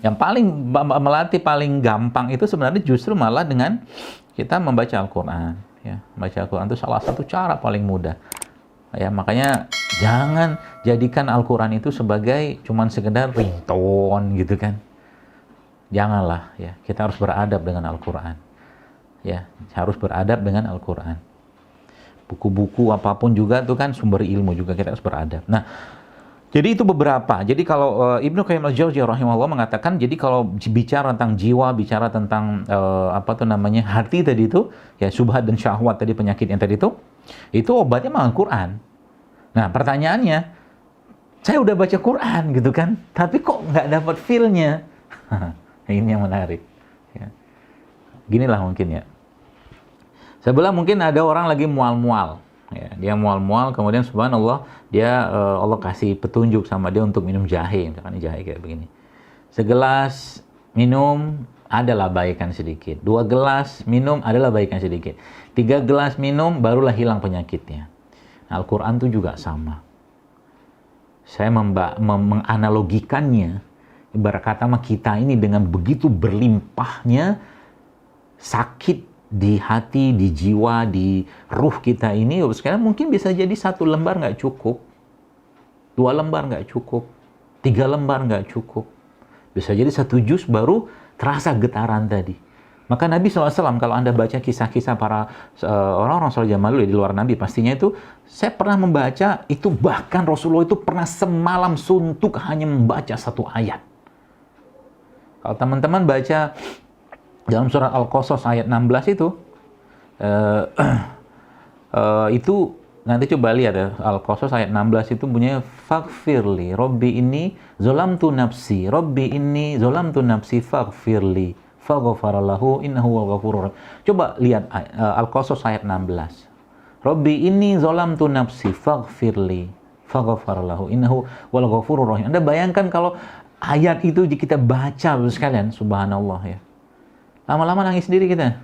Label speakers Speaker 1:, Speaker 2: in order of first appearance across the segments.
Speaker 1: Yang paling melatih paling gampang itu sebenarnya justru malah dengan kita membaca Al-Quran. Ya, membaca Al-Quran itu salah satu cara paling mudah. Ya, makanya jangan jadikan Al-Quran itu sebagai cuman sekedar ringtone gitu kan. Janganlah ya, kita harus beradab dengan Al-Quran. Ya, harus beradab dengan Al-Quran. Buku-buku apapun juga itu kan sumber ilmu juga, kita harus beradab. Nah, jadi itu beberapa. Jadi kalau Ibnu Qayyim al-Jauziyah rahimahullah mengatakan, jadi kalau bicara tentang jiwa, bicara tentang apa tuh namanya hati tadi itu, ya syubhat dan syahwat tadi, penyakit yang tadi itu obatnya mah Al-Quran. Nah pertanyaannya, saya udah baca Quran gitu kan, tapi kok nggak dapat feel-nya? Ini yang menarik. Ya. Ginilah mungkin ya. Sebelah mungkin ada orang lagi mual-mual. Ya, dia mual-mual, kemudian subhanallah, dia Allah kasih petunjuk sama dia untuk minum jahe. Misalkan jahe kayak begini. Segelas minum, adalah baikan sedikit. 2 gelas minum, adalah baikan sedikit. 3 gelas minum, barulah hilang penyakitnya. Nah, Al-Quran itu juga sama. Saya menganalogikannya, ibarat kata kita ini dengan begitu berlimpahnya sakit di hati, di jiwa, di ruh kita ini, sekarang mungkin bisa jadi 1 lembar nggak cukup, 2 lembar nggak cukup, 3 lembar nggak cukup. Bisa jadi 1 juz baru terasa getaran tadi. Maka Nabi SAW, kalau Anda baca kisah-kisah para orang-orang soleh zaman dulu, di luar Nabi pastinya itu, saya pernah membaca, itu bahkan Rasulullah itu pernah semalam suntuk hanya membaca 1 ayat. Kalau teman-teman baca dalam surat Al-Qasas ayat 16 itu nanti coba lihat ya, Al-Qasas ayat 16 itu bunyinya faghfirli Rabbi inni zolamtu nafsi Rabbi inni zolamtu nafsi faghfirli faghfaralahu innahu wal ghafurur rahim. Coba lihat Al-Qasas ayat 16. Rabbi inni zolamtu nafsi faghfirli faghfaralahu innahu wal ghafurur rahim. Anda bayangkan kalau ayat itu kita baca sekalian, subhanallah ya. Lama-lama nangis sendiri kita.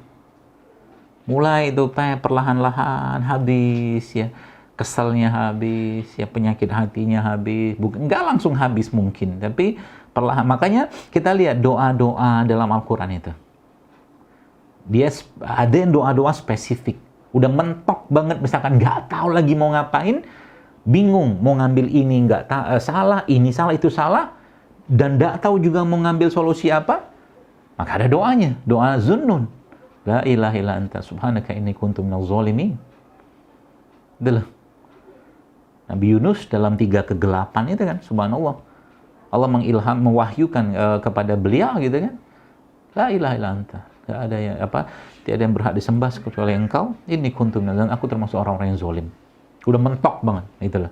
Speaker 1: Mulai itu perlahan-lahan habis ya. Keselnya habis, ya penyakit hatinya habis. Enggak langsung habis mungkin, tapi perlahan. Makanya kita lihat doa-doa dalam Al-Quran itu. Dia ada yang doa-doa spesifik. Udah mentok banget, misalkan nggak tahu lagi mau ngapain, bingung mau ngambil ini, salah, ini salah, itu salah, dan nggak tahu juga mau ngambil solusi apa. Maka ada doanya, doa Zunnun. La ilaha illa anta subhanaka inni kuntu minaz zalimin. Itulah. Nabi Yunus dalam 3 kegelapan itu kan, subhanallah. Allah mewahyukan kepada beliau gitu kan. La ilaha illa anta. Enggak ada yang tiada yang berhak disembah kecuali Engkau. Inni kuntu minaz zalimin. Aku termasuk orang-orang yang zalim. Udah mentok banget, itulah.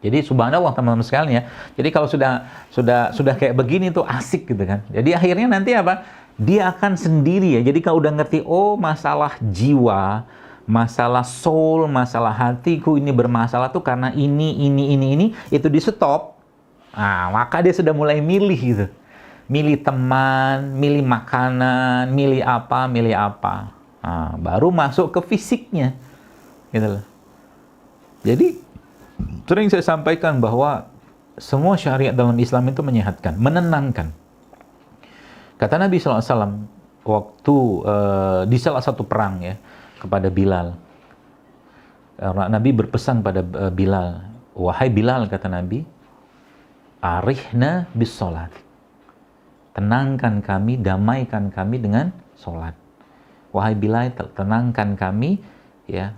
Speaker 1: Jadi subhanallah teman-teman sekalian ya. Jadi kalau sudah kayak begini tuh asik gitu kan. Jadi akhirnya nanti apa? Dia akan sendiri ya. Jadi kalau udah ngerti, oh masalah jiwa, masalah soul, masalah hatiku ini bermasalah tuh karena ini, itu di stop. Nah, maka dia sudah mulai milih gitu. Milih teman, milih makanan, milih apa. Nah, baru masuk ke fisiknya. Gitu loh. Jadi sering saya sampaikan bahwa semua syariat dalam Islam itu menyehatkan, menenangkan. Kata Nabi SAW waktu di salah satu perang ya kepada Bilal. Nabi berpesan pada Bilal, wahai Bilal, kata Nabi, arihna bis sholat. Tenangkan kami, damaikan kami dengan sholat. Wahai Bilal, tenangkan kami ya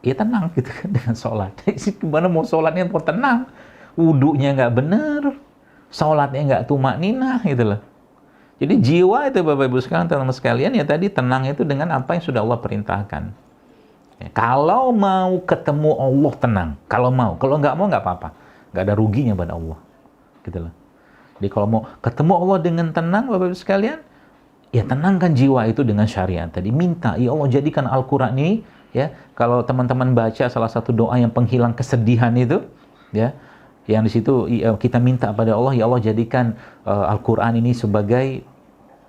Speaker 1: tenang gitu kan dengan sholat. Gimana mau sholatnya mau tenang? Wudunya nggak benar, sholatnya nggak tumakninah gitu loh. Jadi jiwa itu Bapak Ibu sekalian, teman-teman sekalian, ya tadi tenang itu dengan apa yang sudah Allah perintahkan. Ya, kalau mau ketemu Allah tenang, kalau nggak mau nggak apa-apa, nggak ada ruginya pada Allah, gitu loh. Jadi kalau mau ketemu Allah dengan tenang Bapak Ibu sekalian, ya tenangkan jiwa itu dengan syariat tadi. Minta, ya Allah jadikan Al-Quran ini, ya kalau teman-teman baca salah satu doa yang penghilang kesedihan itu, ya yang di situ kita minta pada Allah, ya Allah jadikan Al-Quran ini sebagai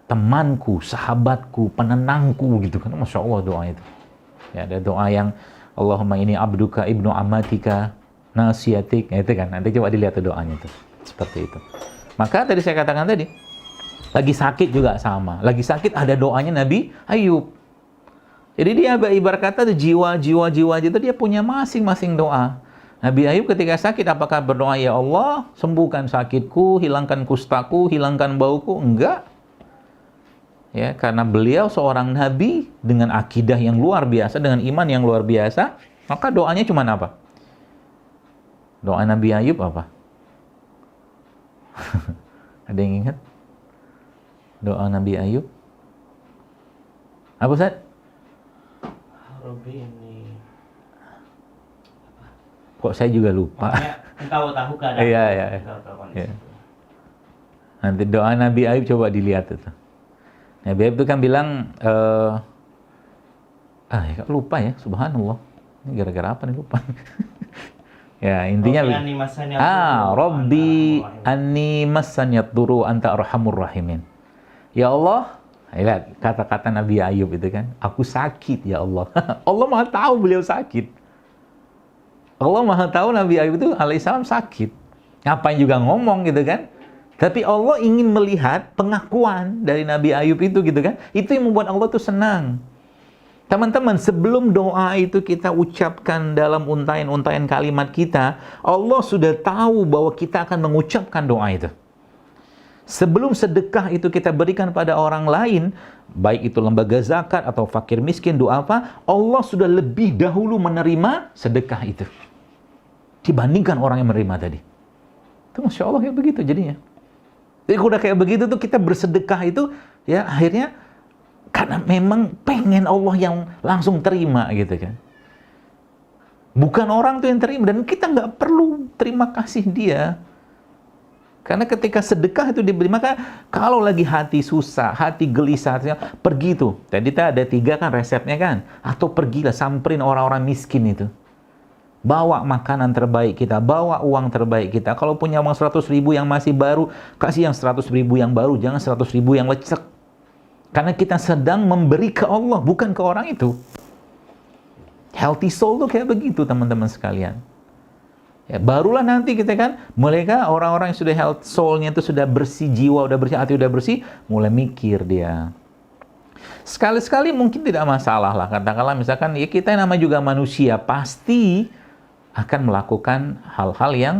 Speaker 1: temanku, sahabatku, penenangku gitu kan. Masya Allah doa itu. Ya, ada doa yang Allahumma ini abduka ibnu amatika nasiyatik, ya, itu kan. Nanti coba dilihat doanya itu. Seperti itu. Maka tadi saya katakan tadi, Lagi sakit juga sama. Lagi sakit ada doanya Nabi Ayub. Jadi dia ibarat kata jiwa-jiwa itu dia punya masing-masing doa. Nabi Ayub ketika sakit apakah berdoa, ya Allah sembuhkan sakitku, hilangkan kustaku, hilangkan bauku? Enggak. Ya, karena beliau seorang nabi dengan akidah yang luar biasa, dengan iman yang luar biasa, maka doanya cuma apa? Doa Nabi Ayub apa? Ada yang ingat? Doa Nabi Ayub? Apa Ustaz?
Speaker 2: Robbi ini.
Speaker 1: Kok saya juga lupa.
Speaker 2: Engkau tahu keadaan.
Speaker 1: Iya.
Speaker 2: Ya.
Speaker 1: Nanti doa Nabi Ayub coba dilihat itu. Nabi Ayub itu kan bilang, ya lupa ya, subhanallah. Ini gara-gara apa nih lupa? Ya intinya, Rabbi anni massanyad duru anta arhamur rahimin. Ya Allah, lihat kata-kata Nabi Ayub itu kan, aku sakit ya Allah. Allah Maha tahu beliau sakit. Allah Maha tahu Nabi Ayub itu alaihissalam sakit. Ngapain juga ngomong gitu kan? Tapi Allah ingin melihat pengakuan dari Nabi Ayub itu gitu kan. Itu yang membuat Allah tuh senang. Teman-teman, sebelum doa itu kita ucapkan dalam untayan-untayan kalimat kita, Allah sudah tahu bahwa kita akan mengucapkan doa itu. Sebelum sedekah itu kita berikan pada orang lain, baik itu lembaga zakat atau fakir miskin, doa apa, Allah sudah lebih dahulu menerima sedekah itu dibandingkan orang yang menerima tadi. Itu Masya Allah kayak begitu jadinya. Jadi udah kayak begitu tuh kita bersedekah itu, ya akhirnya karena memang pengen Allah yang langsung terima gitu kan. Bukan orang tuh yang terima, dan kita nggak perlu terima kasih dia. Karena ketika sedekah itu diberi, maka kalau lagi hati susah, hati gelisah, pergi tuh. Tadi ada 3 kan resepnya kan. Atau pergilah samperin orang-orang miskin itu. Bawa makanan terbaik kita, bawa uang terbaik kita. Kalau punya uang 100.000 yang masih baru, kasih yang 100.000 yang baru, jangan 100.000 yang lecek. Karena kita sedang memberi ke Allah, bukan ke orang itu. Healthy soul tuh kayak begitu teman-teman sekalian. Ya, barulah nanti kita kan, mereka orang-orang yang sudah health soul-nya itu sudah bersih, jiwa udah bersih, hati udah bersih, mulai mikir dia. Sekali-sekali mungkin tidak masalah lah, katakanlah misalkan ya kita yang namanya juga manusia, pasti akan melakukan hal-hal yang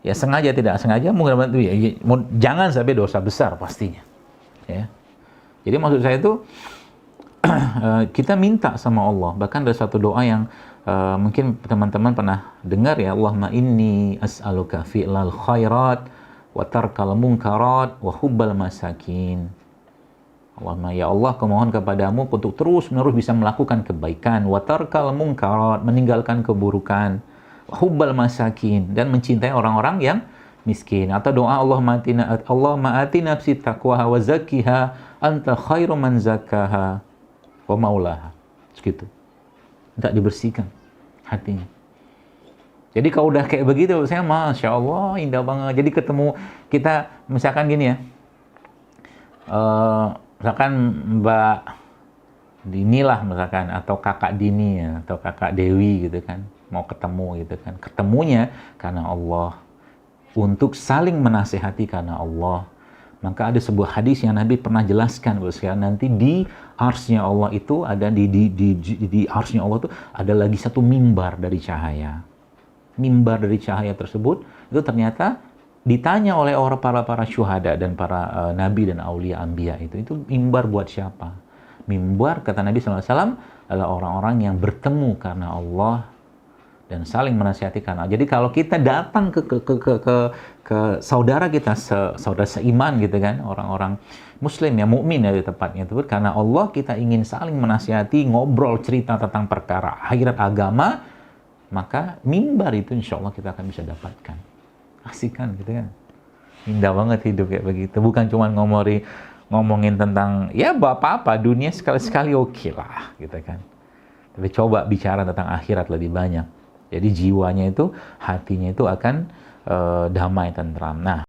Speaker 1: ya sengaja tidak sengaja, mungkin jangan sampai dosa besar pastinya. Ya. Jadi maksud saya itu kita minta sama Allah. Bahkan ada satu doa yang mungkin teman-teman pernah dengar ya, Allahumma inni as'aluka fi'lal khairat wa tarkal munkarat wa hubbal masakin. Allahumma, ya Allah, aku mohon kepadamu untuk terus-menerus bisa melakukan kebaikan, wa tarkal munkarat, meninggalkan keburukan, wa hubbal masakin, dan mencintai orang-orang yang miskin. Atau doa Allahumma ati nafsi taqwaha wa zakkiha anta khairu man zakkaha wa maulaha. Segitu. Minta dibersihkan hatinya. Jadi kalau udah kayak begitu, saya Masya Allah, indah banget. Jadi ketemu kita, misalkan gini ya, misalkan Mbak Dini lah misalkan, atau Kakak Dini ya, atau Kakak Dewi gitu kan, mau ketemu gitu kan. Ketemunya karena Allah, untuk saling menasehati karena Allah. Maka ada sebuah hadis yang Nabi pernah jelaskan bahwa nanti di arsy-nya Allah itu ada di arsy-nya Allah itu ada lagi satu mimbar dari cahaya. Mimbar dari cahaya tersebut itu ternyata ditanya oleh para syuhada dan para nabi dan aulia anbiya itu mimbar buat siapa? Mimbar kata Nabi SAW adalah orang-orang yang bertemu karena Allah dan saling menasihati karena Allah. Jadi kalau kita datang ke saudara kita, saudara seiman gitu kan, orang-orang muslim ya, mukmin ya di tempatnya itu, karena Allah kita ingin saling menasihati, ngobrol cerita tentang perkara akhirat agama, maka mimbar itu insya Allah kita akan bisa dapatkan. Asik kan gitu kan. Indah banget hidup kayak begitu. Bukan cuma ngomongin tentang ya apa-apa, dunia sekali-sekali oke lah gitu kan. Tapi coba bicara tentang akhirat lebih banyak. Jadi jiwanya itu, hatinya itu akan damai, tentram. Nah,